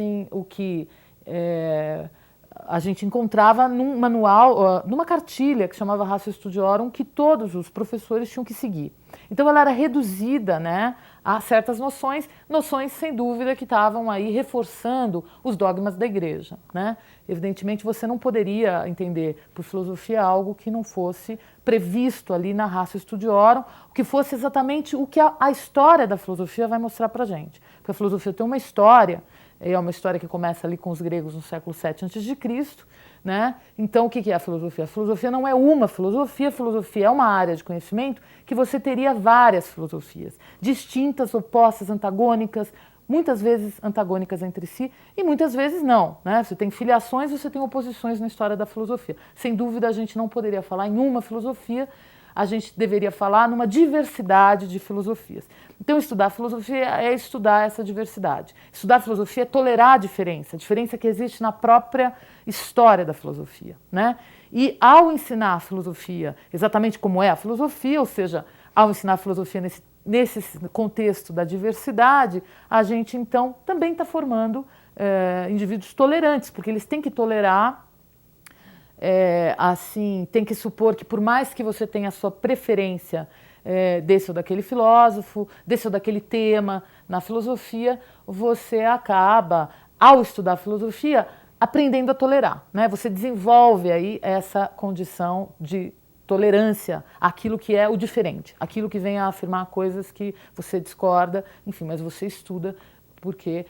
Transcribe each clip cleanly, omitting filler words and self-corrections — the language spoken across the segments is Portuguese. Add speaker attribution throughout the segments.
Speaker 1: assim, o que a gente encontrava num manual, numa cartilha que chamava Ratio Studiorum, que todos os professores tinham que seguir. Então ela era reduzida, né, a certas noções sem dúvida que estavam aí reforçando os dogmas da igreja, né? Evidentemente você não poderia entender por filosofia algo que não fosse previsto ali na Ratio Studiorum, que fosse exatamente o que a história da filosofia vai mostrar pra gente. Porque a filosofia tem uma história, é uma história que começa ali com os gregos no século VII a.C., né? Então, o que é a filosofia? A filosofia não é uma filosofia, a filosofia é uma área de conhecimento que você teria várias filosofias, distintas, opostas, antagônicas, muitas vezes antagônicas entre si e muitas vezes não, né? Você tem filiações, você tem oposições na história da filosofia. Sem dúvida, a gente não poderia falar em uma filosofia, a gente deveria falar numa diversidade de filosofias. Então, estudar filosofia é estudar essa diversidade. Estudar filosofia é tolerar a diferença que existe na própria história da filosofia, né? E ao ensinar a filosofia exatamente como é a filosofia, ou seja, ao ensinar a filosofia nesse contexto da diversidade, a gente então também está formando indivíduos tolerantes, porque eles têm que tolerar, assim, tem que supor que por mais que você tenha a sua preferência desse ou daquele filósofo, desse ou daquele tema na filosofia, você acaba, ao estudar filosofia, aprendendo a tolerar, né? Você desenvolve aí essa condição de tolerância àquilo que é o diferente, aquilo que vem a afirmar coisas que você discorda, enfim, mas você estuda porque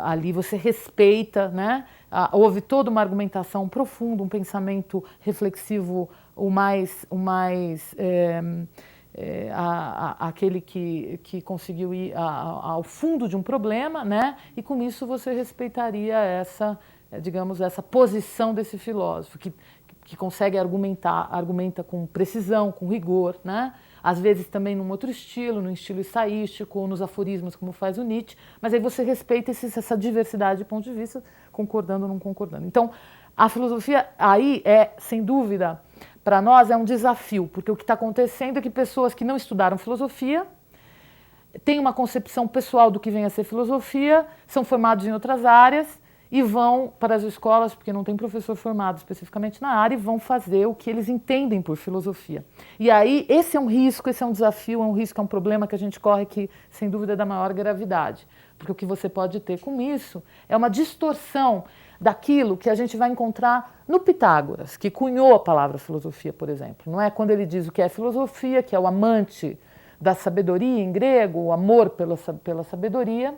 Speaker 1: ali você respeita, né? Houve toda uma argumentação profunda, um pensamento reflexivo, aquele que conseguiu ir ao fundo de um problema, né? E com isso você respeitaria digamos, essa posição desse filósofo, que consegue argumenta com precisão, com rigor, né? Às vezes também num outro estilo, num estilo ensaístico, ou nos aforismos, como faz o Nietzsche, mas aí você respeita essa diversidade de pontos de vista, concordando ou não concordando. Então, a filosofia aí sem dúvida, para nós é um desafio, porque o que está acontecendo é que pessoas que não estudaram filosofia têm uma concepção pessoal do que vem a ser filosofia, são formados em outras áreas, e vão para as escolas, porque não tem professor formado especificamente na área, e vão fazer o que eles entendem por filosofia. E aí, esse é um risco, esse é um desafio, é um risco, é um problema que a gente corre que, sem dúvida, é da maior gravidade. Porque o que você pode ter com isso é uma distorção daquilo que a gente vai encontrar no Pitágoras, que cunhou a palavra filosofia, por exemplo. Não é quando ele diz o que é filosofia, que é o amante da sabedoria em grego, o amor pela sabedoria,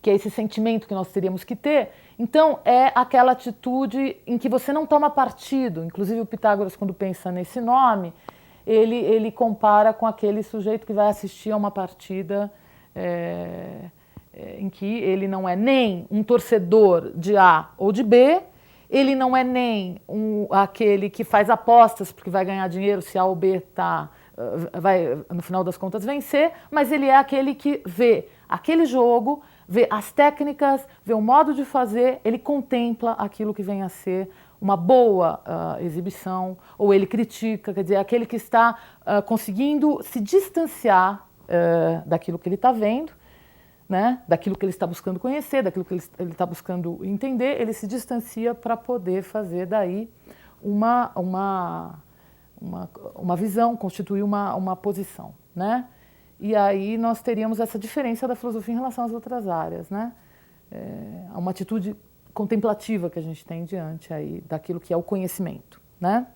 Speaker 1: que é esse sentimento que nós teríamos que ter. Então, é aquela atitude em que você não toma partido. Inclusive, o Pitágoras, quando pensa nesse nome, ele compara com aquele sujeito que vai assistir a uma partida em que ele não é nem um torcedor de A ou de B, ele não é nem aquele que faz apostas porque vai ganhar dinheiro se A ou B vai, no final das contas, vencer, mas ele é aquele que vê aquele jogo, vê as técnicas, vê o modo de fazer, ele contempla aquilo que vem a ser uma boa exibição, ou ele critica, quer dizer, aquele que está conseguindo se distanciar daquilo que ele está vendo, né? Daquilo que ele está buscando conhecer, daquilo que ele está buscando entender, ele se distancia para poder fazer daí uma visão, constituir uma posição, né? E aí nós teríamos essa diferença da filosofia em relação às outras áreas, né? Uma atitude contemplativa que a gente tem diante aí daquilo que é o conhecimento, né?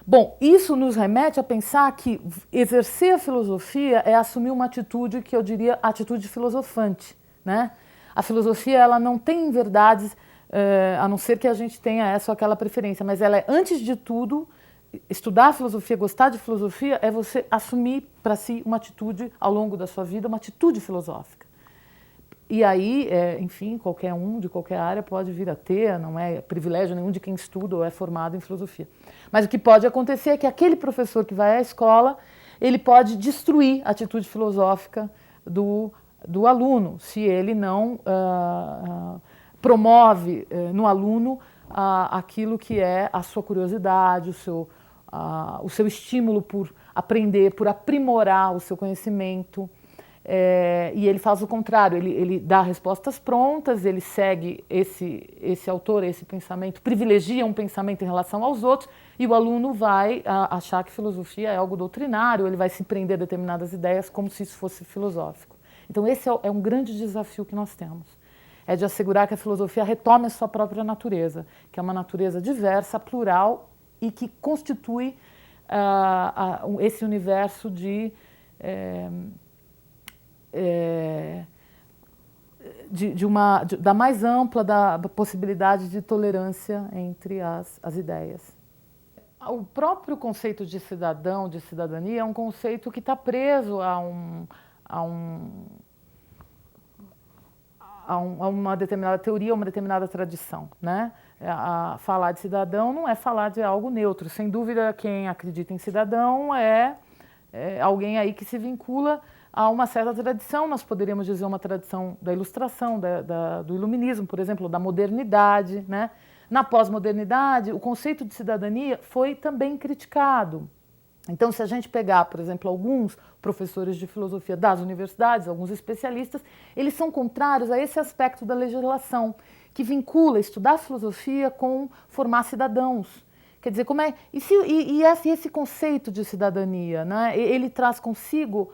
Speaker 1: Bom, isso nos remete a pensar que exercer a filosofia é assumir uma atitude que eu diria atitude filosofante, né? A filosofia, ela não tem verdades, a não ser que a gente tenha essa ou aquela preferência, mas ela é, antes de tudo, estudar a filosofia, gostar de filosofia, é você assumir para si uma atitude ao longo da sua vida, uma atitude filosófica. E aí, enfim, qualquer um de qualquer área pode vir a ter, não é privilégio nenhum de quem estuda ou é formado em filosofia. Mas o que pode acontecer é que aquele professor que vai à escola, ele pode destruir a atitude filosófica do aluno, se ele não promove no aluno aquilo que é a sua curiosidade, o seu estímulo por aprender, por aprimorar o seu conhecimento, E ele faz o contrário, ele dá respostas prontas, ele segue esse autor, esse pensamento, privilegia um pensamento em relação aos outros, e o aluno vai achar que filosofia é algo doutrinário, ele vai se prender a determinadas ideias como se isso fosse filosófico. Então esse é um grande desafio que nós temos, é de assegurar que a filosofia retome a sua própria natureza, que é uma natureza diversa, plural e que constitui esse universo da mais ampla da possibilidade de tolerância entre as ideias. O próprio conceito de cidadão, de cidadania, é um conceito que está preso a uma determinada teoria, uma determinada tradição, né? Falar de cidadão não é falar de algo neutro. Sem dúvida, quem acredita em cidadão é alguém aí que se vincula a uma certa tradição. Nós poderíamos dizer uma tradição da ilustração, do iluminismo, por exemplo, da modernidade, né? Na pós-modernidade, o conceito de cidadania foi também criticado. Então, se a gente pegar, por exemplo, alguns professores de filosofia das universidades, alguns especialistas, eles são contrários a esse aspecto da legislação, que vincula estudar filosofia com formar cidadãos. Quer dizer, como é... E esse conceito de cidadania, né, ele traz consigo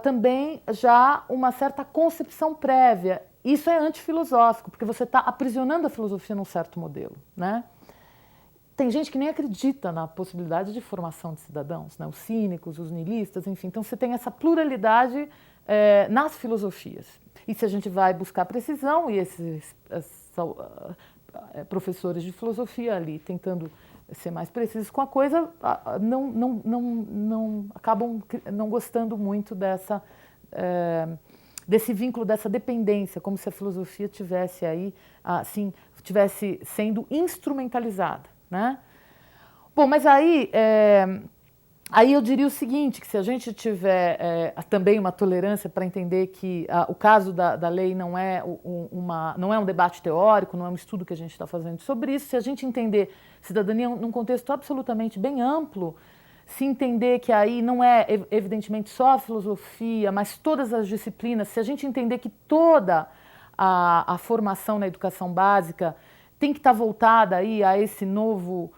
Speaker 1: também já uma certa concepção prévia. Isso é antifilosófico, porque você está aprisionando a filosofia num certo modelo, né? Tem gente que nem acredita na possibilidade de formação de cidadãos, né? Os cínicos, os niilistas, enfim. Então você tem essa pluralidade nas filosofias. E se a gente vai buscar precisão, e esses professores de filosofia ali tentando ser mais precisos com a coisa, acabam não gostando muito desse vínculo, dessa dependência, como se a filosofia tivesse aí, assim, tivesse sendo instrumentalizada, né? Bom, mas aí eu diria o seguinte, que se a gente tiver também uma tolerância para entender que o caso da lei não é um debate teórico, não é um estudo que a gente está fazendo sobre isso, se a gente entender cidadania num contexto absolutamente bem amplo, se entender que aí não é evidentemente só a filosofia, mas todas as disciplinas, se a gente entender que toda a formação na educação básica tem que estar voltada aí a esse novo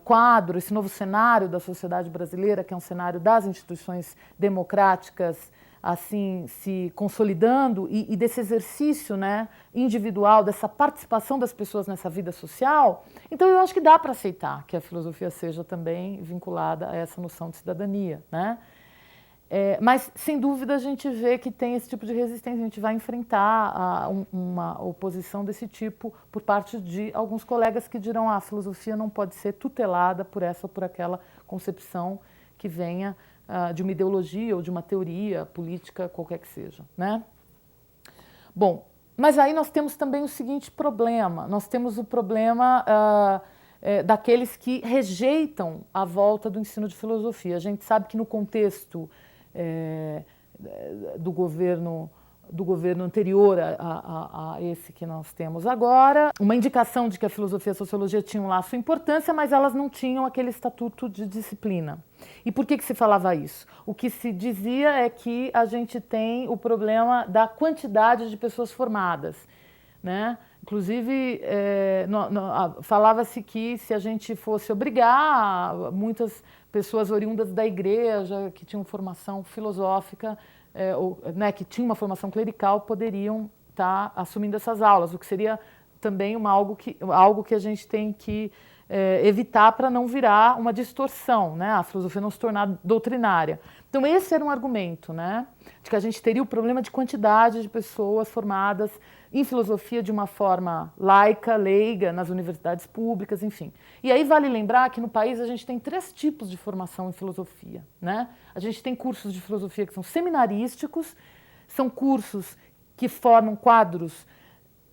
Speaker 1: quadro, esse novo cenário da sociedade brasileira, que é um cenário das instituições democráticas assim se consolidando e desse exercício, né, individual, dessa participação das pessoas nessa vida social, então eu acho que dá para aceitar que a filosofia seja também vinculada a essa noção de cidadania, né? Mas, sem dúvida, a gente vê que tem esse tipo de resistência, a gente vai enfrentar uma oposição desse tipo por parte de alguns colegas que dirão a filosofia não pode ser tutelada por essa ou por aquela concepção que venha de uma ideologia ou de uma teoria política, qualquer que seja, né? Bom, mas aí nós temos também o seguinte problema, nós temos o problema daqueles que rejeitam a volta do ensino de filosofia. A gente sabe que no contexto do governo anterior a esse que nós temos agora, uma indicação de que a filosofia e a sociologia tinham lá a sua importância, mas elas não tinham aquele estatuto de disciplina. E por que se falava isso? O que se dizia é que a gente tem o problema da quantidade de pessoas formadas, né? Inclusive, falava-se que se a gente fosse obrigar muitas pessoas oriundas da igreja, que tinham formação filosófica, que tinham uma formação clerical, poderiam estar assumindo essas aulas, o que seria também algo que a gente tem que evitar para não virar uma distorção, né? A filosofia não se tornar doutrinária. Então esse era um argumento, né? De que a gente teria o problema de quantidade de pessoas formadas em filosofia de uma forma laica, leiga, nas universidades públicas, enfim. E aí vale lembrar que no país a gente tem 3 tipos de formação em filosofia, né? A gente tem cursos de filosofia que são seminarísticos, são cursos que formam quadros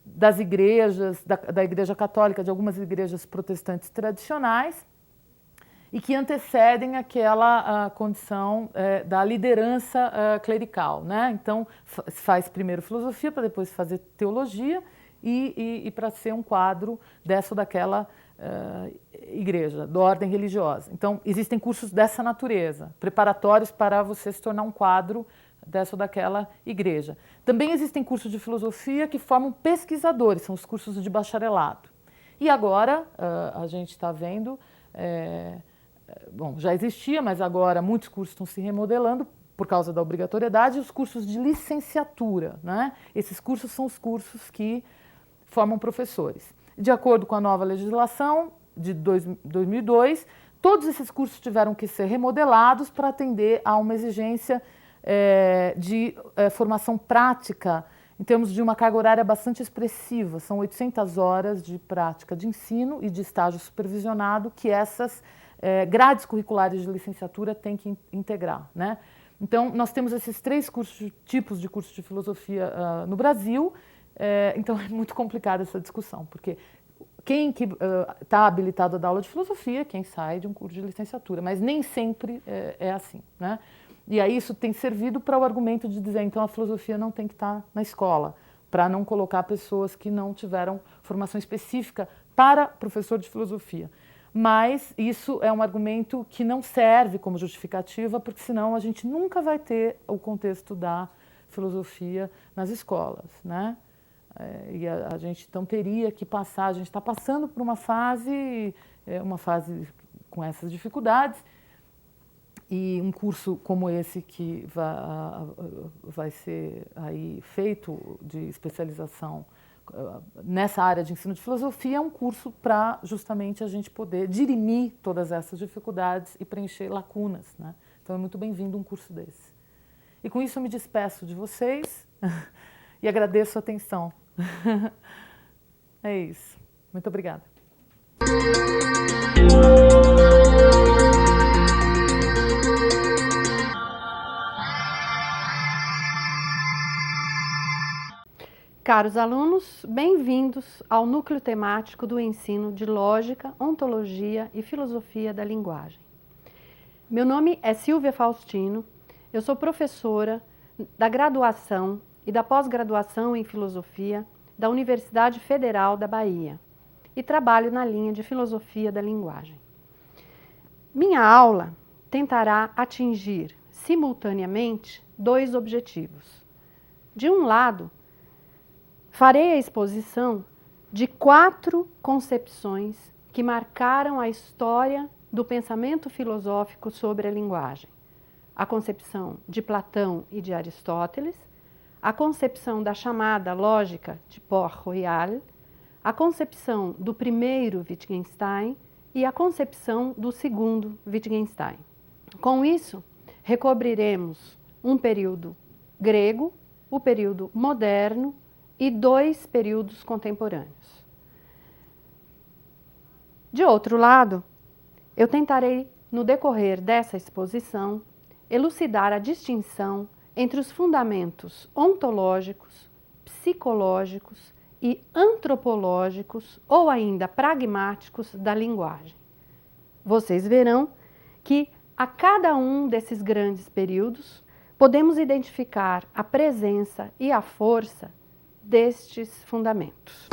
Speaker 1: das igrejas, da Igreja Católica, de algumas igrejas protestantes tradicionais, e que antecedem aquela condição da liderança clerical, né? Então, faz primeiro filosofia, para depois fazer teologia e para ser um quadro dessa ou daquela igreja, da ordem religiosa. Então, existem cursos dessa natureza, preparatórios para você se tornar um quadro dessa ou daquela igreja. Também existem cursos de filosofia que formam pesquisadores, são os cursos de bacharelado. E agora a gente está vendo, bom, já existia, mas agora muitos cursos estão se remodelando por causa da obrigatoriedade, os cursos de licenciatura, né? Esses cursos são os cursos que formam professores. De acordo com a nova legislação de 2002, todos esses cursos tiveram que ser remodelados para atender a uma exigência de formação prática, em termos de uma carga horária bastante expressiva. São 800 horas de prática de ensino e de estágio supervisionado que essas grades curriculares de licenciatura têm que integrar, né? Então, nós temos esses 3 tipos de cursos de filosofia no Brasil, então é muito complicada essa discussão, porque quem que está habilitado a dar aula de filosofia, quem sai de um curso de licenciatura, mas nem sempre é assim, né? E aí isso tem servido para o argumento de dizer, então a filosofia não tem que estar na escola, para não colocar pessoas que não tiveram formação específica para professor de filosofia. Mas isso é um argumento que não serve como justificativa, porque senão a gente nunca vai ter o contexto da filosofia nas escolas, né? E a gente então teria que passar, a gente está passando por uma fase com essas dificuldades, e um curso como esse que vai ser aí feito de especialização nessa área de ensino de filosofia é um curso para justamente a gente poder dirimir todas essas dificuldades e preencher lacunas, né? Então é muito bem-vindo um curso desse. E com isso eu me despeço de vocês e agradeço a atenção. É isso. Muito obrigada.
Speaker 2: Caros alunos, bem-vindos ao núcleo temático do ensino de Lógica, Ontologia e Filosofia da Linguagem. Meu nome é Silvia Faustino, eu sou professora da graduação e da pós-graduação em Filosofia da Universidade Federal da Bahia e trabalho na linha de Filosofia da Linguagem. Minha aula tentará atingir simultaneamente 2 objetivos. De um lado, farei a exposição de 4 concepções que marcaram a história do pensamento filosófico sobre a linguagem. A concepção de Platão e de Aristóteles, a concepção da chamada lógica de Port-Royal, a concepção do primeiro Wittgenstein e a concepção do segundo Wittgenstein. Com isso, recobriremos um período grego, o período moderno e 2 períodos contemporâneos. De outro lado, eu tentarei, no decorrer dessa exposição, elucidar a distinção entre os fundamentos ontológicos, psicológicos e antropológicos ou ainda pragmáticos da linguagem. Vocês verão que a cada um desses grandes períodos podemos identificar a presença e a força destes fundamentos.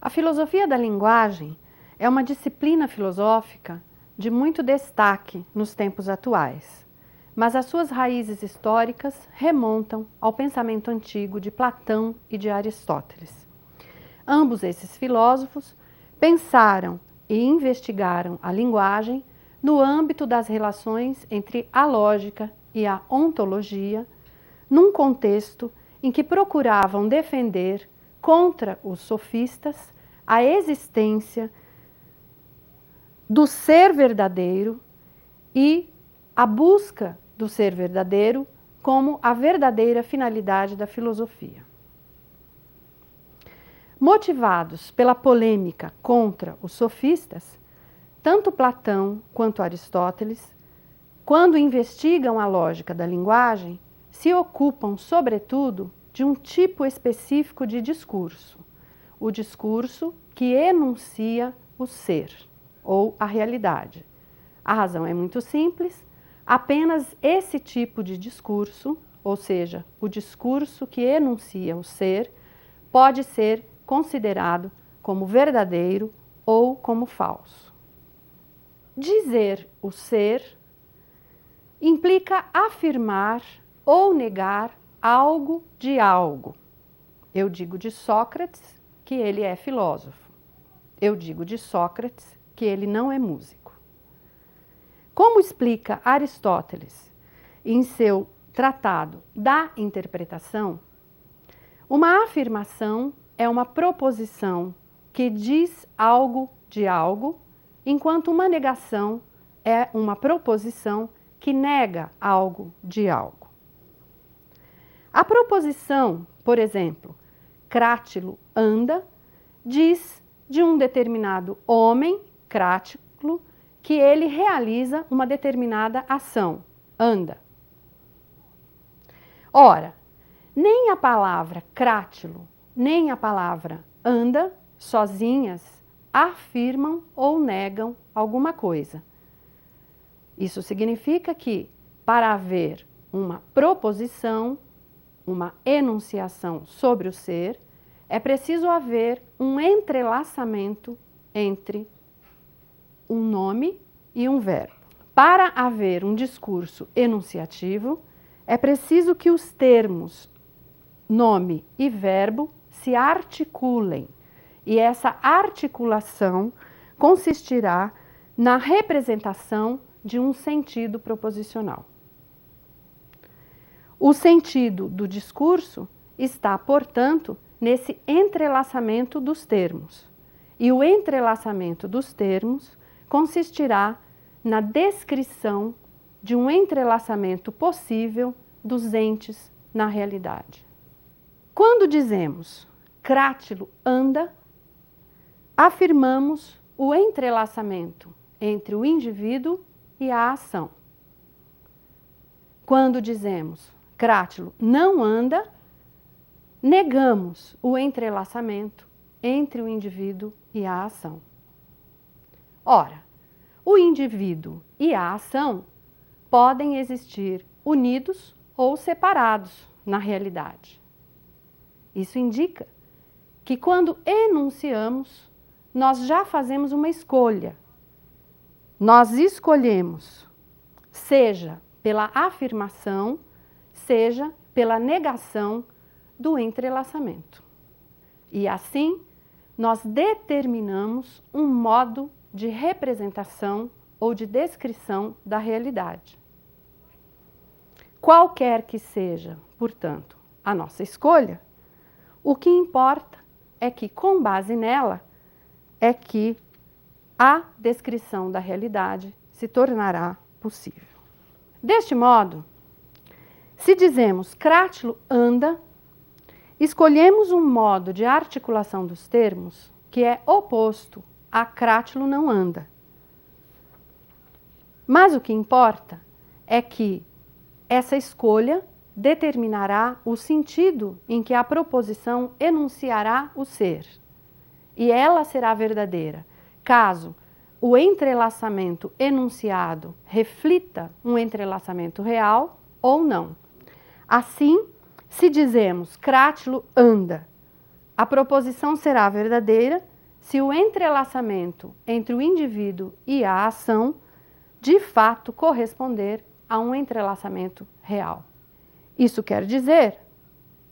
Speaker 2: A filosofia da linguagem é uma disciplina filosófica de muito destaque nos tempos atuais, mas as suas raízes históricas remontam ao pensamento antigo de Platão e de Aristóteles. Ambos esses filósofos pensaram e investigaram a linguagem no âmbito das relações entre a lógica e a ontologia, num contexto em que procuravam defender contra os sofistas a existência do ser verdadeiro e a busca do ser verdadeiro como a verdadeira finalidade da filosofia. Motivados pela polêmica contra os sofistas, tanto Platão quanto Aristóteles, quando investigam a lógica da linguagem, se ocupam, sobretudo, de um tipo específico de discurso, o discurso que enuncia o ser, ou a realidade. A razão é muito simples, apenas esse tipo de discurso, ou seja, o discurso que enuncia o ser, pode ser considerado como verdadeiro ou como falso. Dizer o ser implica afirmar ou negar algo de algo. Eu digo de Sócrates que ele é filósofo. Eu digo de Sócrates que ele não é músico. Como explica Aristóteles em seu Tratado da Interpretação, uma afirmação é uma proposição que diz algo de algo, enquanto uma negação é uma proposição que nega algo de algo. A proposição, por exemplo, Crátilo anda, diz de um determinado homem, Crátilo, que ele realiza uma determinada ação, anda. Ora, nem a palavra crátilo, nem a palavra anda, sozinhas, afirmam ou negam alguma coisa. Isso significa que, para haver uma proposição, uma enunciação sobre o ser, é preciso haver um entrelaçamento entre um nome e um verbo. Para haver um discurso enunciativo, é preciso que os termos nome e verbo se articulem, e essa articulação consistirá na representação de um sentido proposicional. O sentido do discurso está, portanto, nesse entrelaçamento dos termos, e o entrelaçamento dos termos consistirá na descrição de um entrelaçamento possível dos entes na realidade. Quando dizemos Crátilo anda, afirmamos o entrelaçamento entre o indivíduo e a ação. Quando dizemos Crátilo não anda, negamos o entrelaçamento entre o indivíduo e a ação. Ora, o indivíduo e a ação podem existir unidos ou separados na realidade. Isso indica que quando enunciamos, nós já fazemos uma escolha. Nós escolhemos, seja pela afirmação, seja pela negação do entrelaçamento. E assim, nós determinamos um modo de representação ou de descrição da realidade. Qualquer que seja, portanto, a nossa escolha, o que importa é que, com base nela, é que a descrição da realidade se tornará possível. Deste modo, se dizemos Crátilo anda, escolhemos um modo de articulação dos termos que é oposto a Crátilo não anda. Mas o que importa é que essa escolha determinará o sentido em que a proposição enunciará o ser. E ela será verdadeira, caso o entrelaçamento enunciado reflita um entrelaçamento real ou não. Assim, se dizemos Crátilo anda, a proposição será verdadeira se o entrelaçamento entre o indivíduo e a ação de fato corresponder a um entrelaçamento real. Isso quer dizer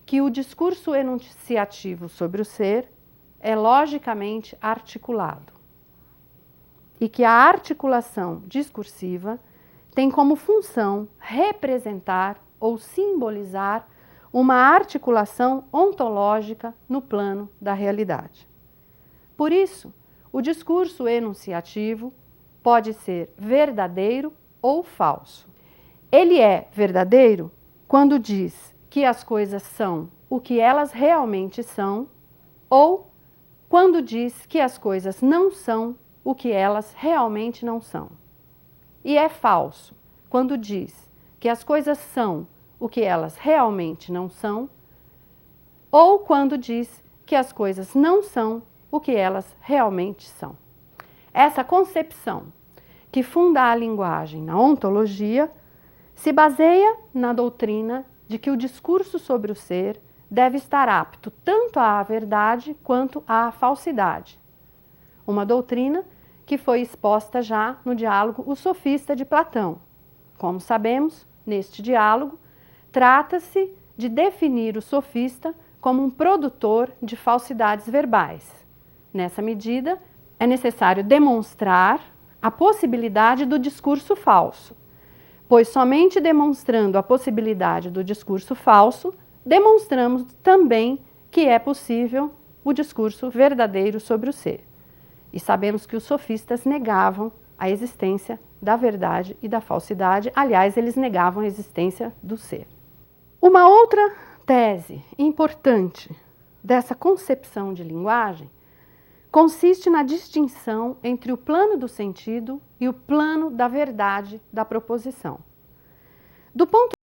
Speaker 2: que o discurso enunciativo sobre o ser é logicamente articulado e que a articulação discursiva tem como função representar ou simbolizar uma articulação ontológica no plano da realidade. Por isso, o discurso enunciativo pode ser verdadeiro ou falso. Ele é verdadeiro quando diz que as coisas são o que elas realmente são, ou quando diz que as coisas não são o que elas realmente não são. E é falso quando diz que as coisas são o que elas realmente não são, ou quando diz que as coisas não são o que elas realmente são. Essa concepção que funda a linguagem na ontologia se baseia na doutrina de que o discurso sobre o ser deve estar apto tanto à verdade quanto à falsidade. Uma doutrina que foi exposta já no diálogo O Sofista de Platão. Como sabemos, neste diálogo, trata-se de definir o sofista como um produtor de falsidades verbais. Nessa medida, é necessário demonstrar a possibilidade do discurso falso, pois somente demonstrando a possibilidade do discurso falso, demonstramos também que é possível o discurso verdadeiro sobre o ser. E sabemos que os sofistas negavam a existência da verdade e da falsidade, aliás, eles negavam a existência do ser. Uma outra tese importante dessa concepção de linguagem consiste na distinção entre o plano do sentido e o plano da verdade da proposição. Do ponto